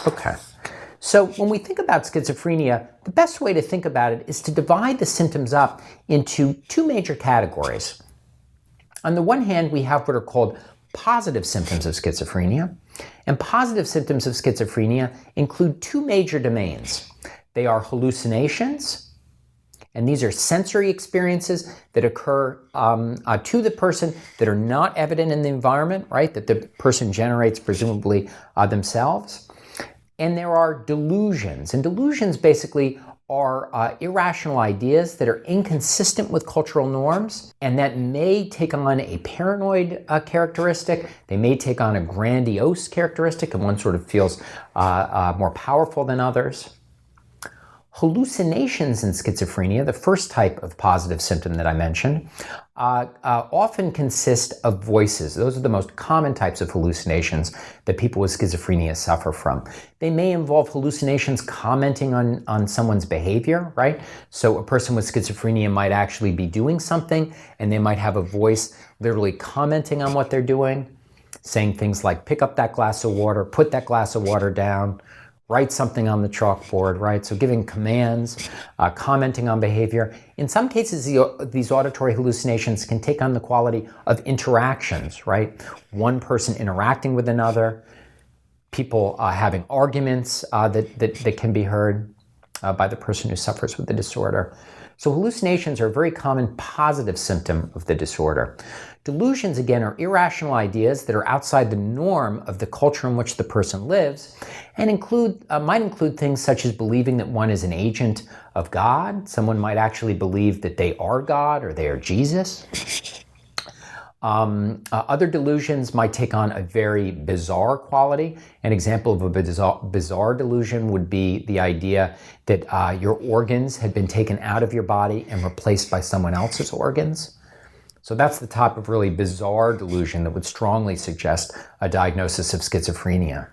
Okay. So when we think about schizophrenia, the best way to think about it is to divide the symptoms up into two major categories. On the one hand, we have what are called positive symptoms of schizophrenia. And positive symptoms of schizophrenia include two major domains. They are hallucinations, and these are sensory experiences that occur to the person that are not evident in the environment, right? That the person generates presumably themselves. And there are delusions, and delusions basically are irrational ideas that are inconsistent with cultural norms and that may take on a paranoid characteristic. They may take on a grandiose characteristic, and one sort of feels more powerful than others. Hallucinations in schizophrenia, the first type of positive symptom that I mentioned, often consist of voices. Those are the most common types of hallucinations that people with schizophrenia suffer from. They may involve hallucinations commenting on someone's behavior, right? So a person with schizophrenia might actually be doing something, and they might have a voice literally commenting on what they're doing, saying things like, pick up that glass of water, put that glass of water down, write something on the chalkboard, right? So giving commands, commenting on behavior. In some cases, these auditory hallucinations can take on the quality of interactions, right? One person interacting with another, people having arguments that can be heard by the person who suffers with the disorder. So hallucinations are a very common positive symptom of the disorder. Delusions, again, are irrational ideas that are outside the norm of the culture in which the person lives and might include things such as believing that one is an agent of God. Someone might actually believe that they are God or they are Jesus. Other delusions might take on a very bizarre quality. An example of a bizarre delusion would be the idea that your organs had been taken out of your body and replaced by someone else's organs. So that's the type of really bizarre delusion that would strongly suggest a diagnosis of schizophrenia.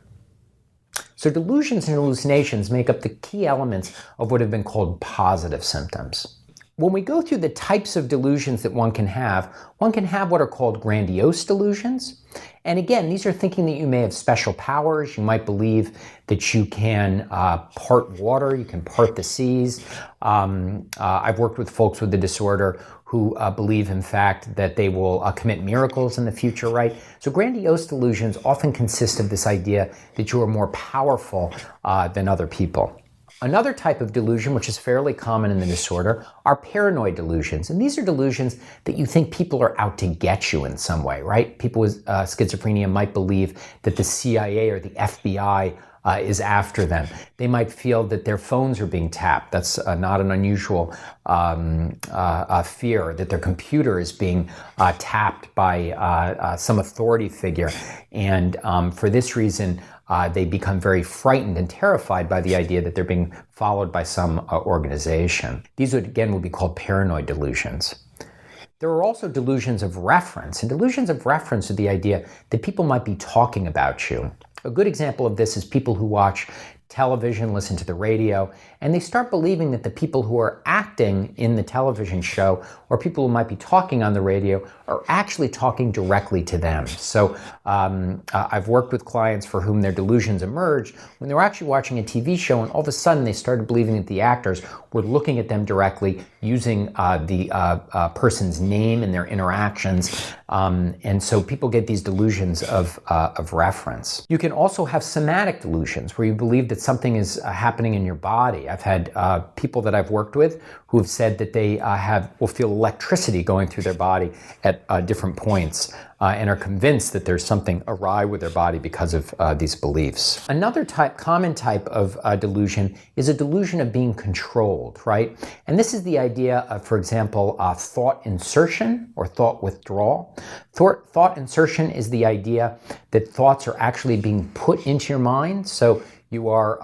So delusions and hallucinations make up the key elements of what have been called positive symptoms. When we go through the types of delusions that one can have what are called grandiose delusions. And again, these are thinking that you may have special powers. You might believe that you can part water, you can part the seas. I've worked with folks with the disorder who believe, in fact, that they will commit miracles in the future, right? So grandiose delusions often consist of this idea that you are more powerful than other people. Another type of delusion, which is fairly common in the disorder, are paranoid delusions. And these are delusions that you think people are out to get you in some way, right? People with schizophrenia might believe that the CIA or the FBI is after them. They might feel that their phones are being tapped. That's not an unusual fear, that their computer is being tapped by some authority figure. And for this reason, they become very frightened and terrified by the idea that they're being followed by some organization. These would, again, would be called paranoid delusions. There are also delusions of reference, and delusions of reference are the idea that people might be talking about you. A good example of this is people who watch television, listen to the radio, and they start believing that the people who are acting in the television show or people who might be talking on the radio are actually talking directly to them. So I've worked with clients for whom their delusions emerged when they were actually watching a TV show, and all of a sudden they started believing that the actors were looking at them directly, using the person's name in their interactions. And so people get these delusions of reference. You can also have somatic delusions, where you believe that something is happening in your body. I've had people that I've worked with who have said that they will feel electricity going through their body at different points and are convinced that there's something awry with their body because of these beliefs. Another common type of delusion is a delusion of being controlled, right? And this is the idea of, for example, thought insertion or thought withdrawal. Thought insertion is the idea that thoughts are actually being put into your mind. So you are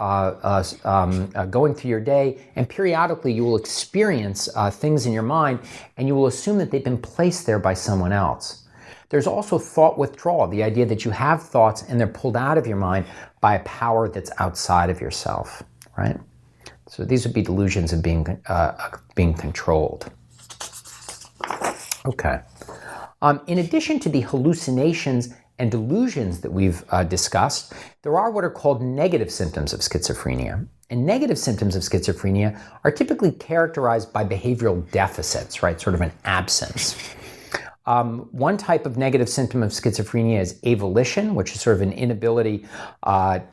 going through your day, and periodically you will experience things in your mind, and you will assume that they've been placed there by someone else. There's also thought withdrawal, the idea that you have thoughts and they're pulled out of your mind by a power that's outside of yourself, right? So these would be delusions of being controlled. Okay. In addition to the hallucinations and delusions that we've discussed, there are what are called negative symptoms of schizophrenia. And negative symptoms of schizophrenia are typically characterized by behavioral deficits, right? Sort of an absence. One type of negative symptom of schizophrenia is avolition, which is sort of an inability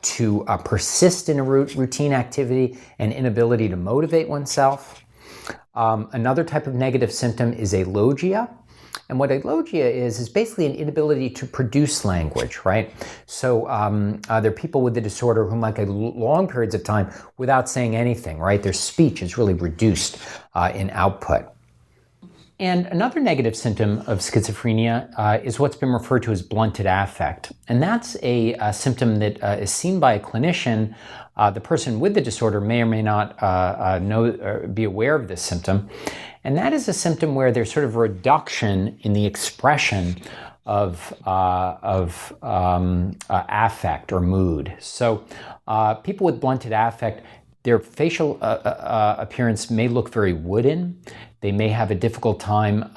to persist in a routine activity and inability to motivate oneself. Another type of negative symptom is alogia. And what alogia is basically an inability to produce language, right? So there are people with the disorder who might go long periods of time without saying anything, right? Their speech is really reduced in output. And another negative symptom of schizophrenia is what's been referred to as blunted affect. And that's a symptom that is seen by a clinician. The person with the disorder may or may not know or be aware of this symptom. And that is a symptom where there's sort of a reduction in the expression of affect or mood. So people with blunted affect, their facial appearance may look very wooden. They may have a difficult time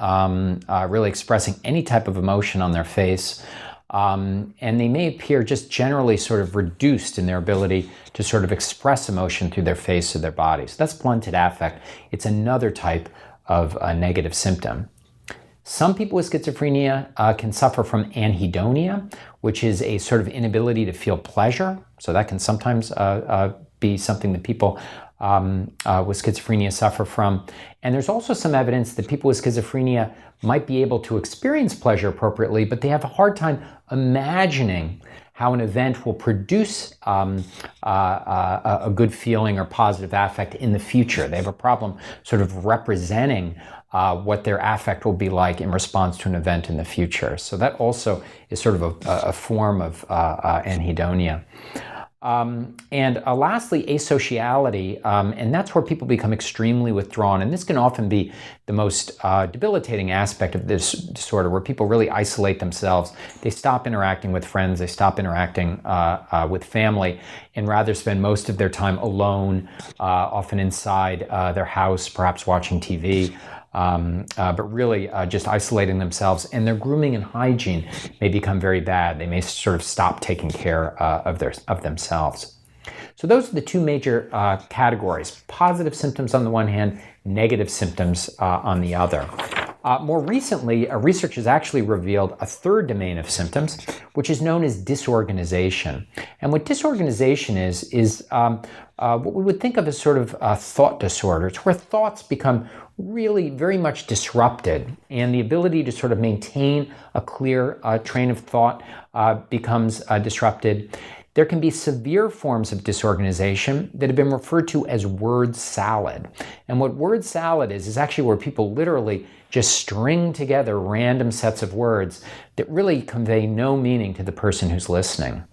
really expressing any type of emotion on their face. And they may appear just generally sort of reduced in their ability to sort of express emotion through their face or their body. So that's blunted affect. It's another type of a negative symptom. Some people with schizophrenia can suffer from anhedonia, which is a sort of inability to feel pleasure. So that can sometimes be something that people with schizophrenia suffer from. And there's also some evidence that people with schizophrenia might be able to experience pleasure appropriately, but they have a hard time imagining how an event will produce a good feeling or positive affect in the future. They have a problem sort of representing what their affect will be like in response to an event in the future. So that also is sort of a form of anhedonia. And lastly, asociality, and that's where people become extremely withdrawn. And this can often be the most debilitating aspect of this disorder, where people really isolate themselves. They stop interacting with friends, they stop interacting with family, and rather spend most of their time alone, often inside their house, perhaps watching TV. But really just isolating themselves, and their grooming and hygiene may become very bad. They may sort of stop taking care of themselves. So those are the two major categories: positive symptoms on the one hand, negative symptoms on the other. More recently, research has actually revealed a third domain of symptoms, which is known as disorganization. And what disorganization is what we would think of as sort of a thought disorder. It's where thoughts become really very much disrupted, and the ability to sort of maintain a clear train of thought becomes disrupted. There can be severe forms of disorganization that have been referred to as word salad. And what word salad is actually where people literally just string together random sets of words that really convey no meaning to the person who's listening.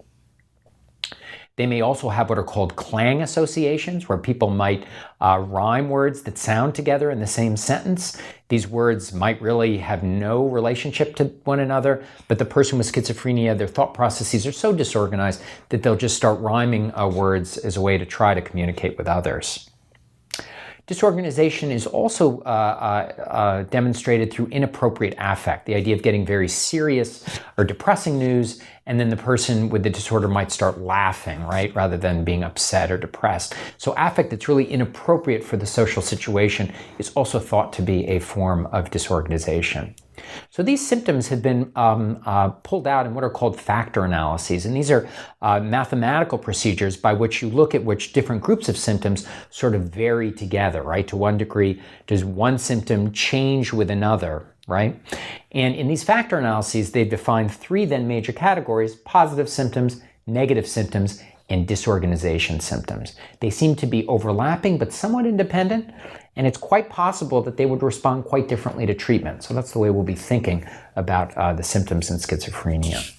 They may also have what are called clang associations, where people might rhyme words that sound together in the same sentence. These words might really have no relationship to one another, but the person with schizophrenia, their thought processes are so disorganized that they'll just start rhyming words as a way to try to communicate with others. Disorganization is also demonstrated through inappropriate affect, the idea of getting very serious or depressing news, and then the person with the disorder might start laughing, right, rather than being upset or depressed. So affect that's really inappropriate for the social situation is also thought to be a form of disorganization. So these symptoms have been pulled out in what are called factor analyses, and these are mathematical procedures by which you look at which different groups of symptoms sort of vary together, right? To one degree, does one symptom change with another, right? And in these factor analyses, they've defined three then major categories: positive symptoms, negative symptoms, and disorganization symptoms. They seem to be overlapping but somewhat independent, and it's quite possible that they would respond quite differently to treatment. So that's the way we'll be thinking about the symptoms in schizophrenia.